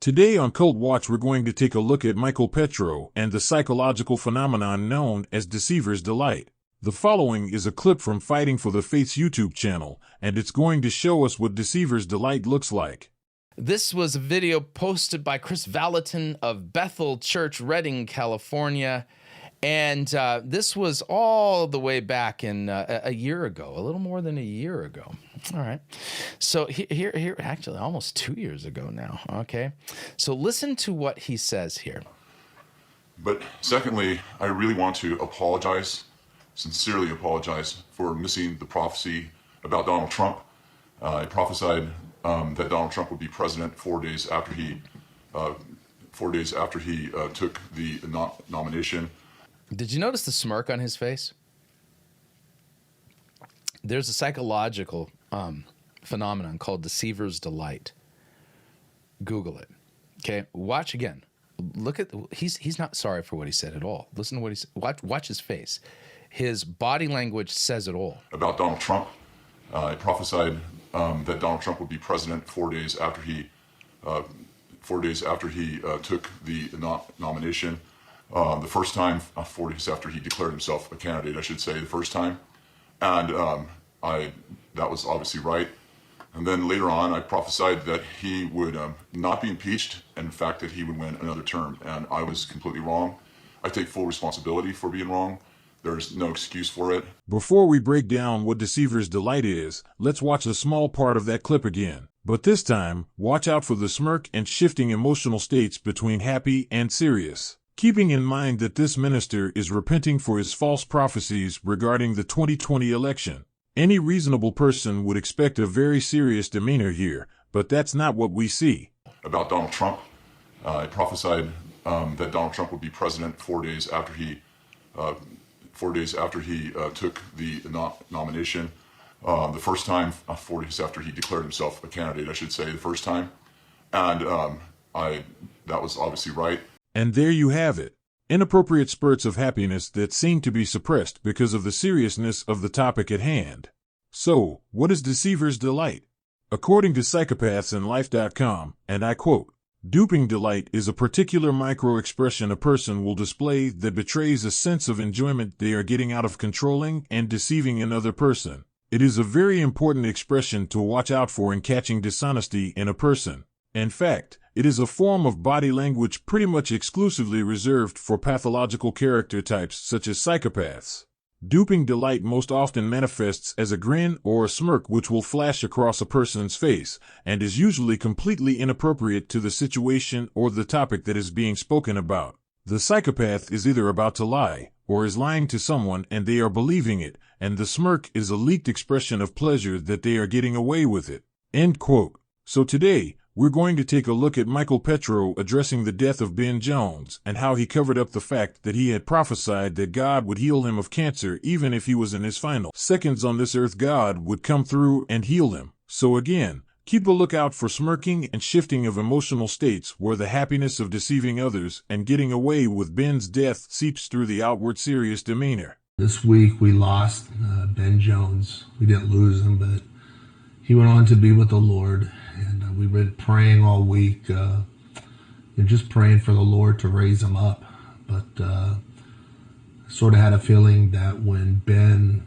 Today on Cult Watch, we're going to take a look at Michael Petro and the psychological phenomenon known as Deceivers' Delight. The following is a clip from Fighting for the Faith's YouTube channel, and it's going to show us what Deceivers' Delight looks like. This was a video posted by Chris Valentin of Bethel Church, Redding, California. And this was all the way back in a year ago, a little more than a year ago. All right. So here, actually almost 2 years ago now. Okay. So listen to what he says here. But secondly, I really want to apologize, sincerely apologize for missing the prophecy about Donald Trump. I prophesied that Donald Trump would be president 4 days after he took the nomination. Did you notice the smirk on his face? There's a psychological phenomenon called Deceivers' Delight. Google it. Okay, watch again. Look at he's not sorry for what he said at all. Listen to what he said. Watch his face. His body language says it all. About Donald Trump, I prophesied that Donald Trump would be president 4 days after he took the nomination. The first time, 4 days after he declared himself a candidate, I should say, the first time. And that was obviously right. And then later on, I prophesied that he would not be impeached, and in fact, that he would win another term. And I was completely wrong. I take full responsibility for being wrong. There's no excuse for it. Before we break down what Deceivers' Delight is, let's watch a small part of that clip again. But this time, watch out for the smirk and shifting emotional states between happy and serious. Keeping in mind that this minister is repenting for his false prophecies regarding the 2020 election. Any reasonable person would expect a very serious demeanor here, but that's not what we see. About Donald Trump, I prophesied that Donald Trump would be president 4 days after he took the nomination. The first time, 4 days after he declared himself a candidate, I should say, the first time. And that was obviously right. And there you have it. Inappropriate spurts of happiness that seem to be suppressed because of the seriousness of the topic at hand. So, what is Deceivers' Delight? According to psychopathsandlife.com, and I quote, "Duping delight is a particular micro-expression a person will display that betrays a sense of enjoyment they are getting out of controlling and deceiving another person. It is a very important expression to watch out for in catching dishonesty in a person. In fact, it is a form of body language pretty much exclusively reserved for pathological character types such as psychopaths. Duping delight most often manifests as a grin or a smirk which will flash across a person's face, and is usually completely inappropriate to the situation or the topic that is being spoken about. The psychopath is either about to lie, or is lying to someone and they are believing it, and the smirk is a leaked expression of pleasure that they are getting away with it." End quote. So today, we're going to take a look at Michael Petro addressing the death of Ben Jones and how he covered up the fact that he had prophesied that God would heal him of cancer even if he was in his final seconds on this earth. God would come through and heal him. So again, keep a lookout for smirking and shifting of emotional states where the happiness of deceiving others and getting away with Ben's death seeps through the outward serious demeanor. This week we lost Ben Jones. We didn't lose him, but he went on to be with the Lord. And we've been praying all week, just praying for the Lord to raise him up. But sort of had a feeling that when Ben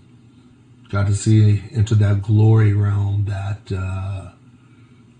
got to see into that glory realm, that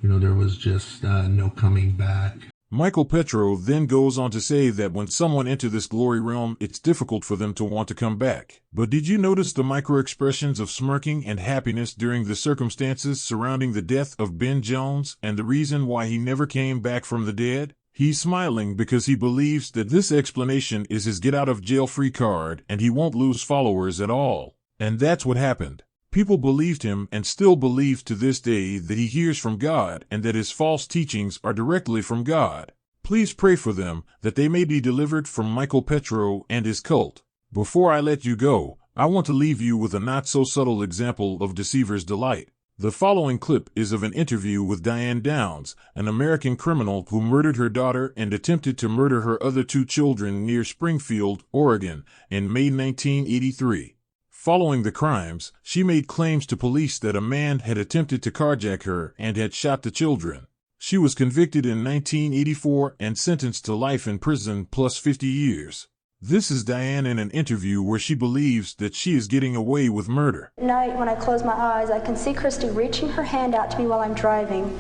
there was just no coming back. Michael Petro then goes on to say that when someone enters this glory realm, it's difficult for them to want to come back. But did you notice the micro-expressions of smirking and happiness during the circumstances surrounding the death of Ben Jones and the reason why he never came back from the dead? He's smiling because he believes that this explanation is his get-out-of-jail-free card and he won't lose followers at all. And that's what happened. People believed him and still believe to this day that he hears from God and that his false teachings are directly from God. Please pray for them that they may be delivered from Michael Petro and his cult. Before I let you go, I want to leave you with a not-so-subtle example of Deceivers' Delight. The following clip is of an interview with Diane Downs, an American criminal who murdered her daughter and attempted to murder her other 2 children near Springfield, Oregon, in May 1983. Following the crimes, she made claims to police that a man had attempted to carjack her and had shot the children. She was convicted in 1984 and sentenced to life in prison plus 50 years. This is Diane in an interview where she believes that she is getting away with murder. At night, when I close my eyes, I can see Christy reaching her hand out to me while I'm driving,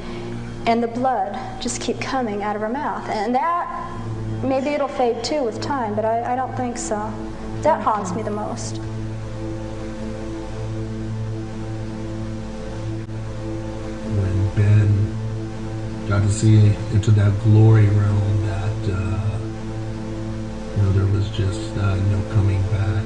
and the blood just keep coming out of her mouth. And that, maybe it'll fade too with time, but I don't think so. That haunts me the most. When Ben got to see into that glory realm, that there was just no coming back.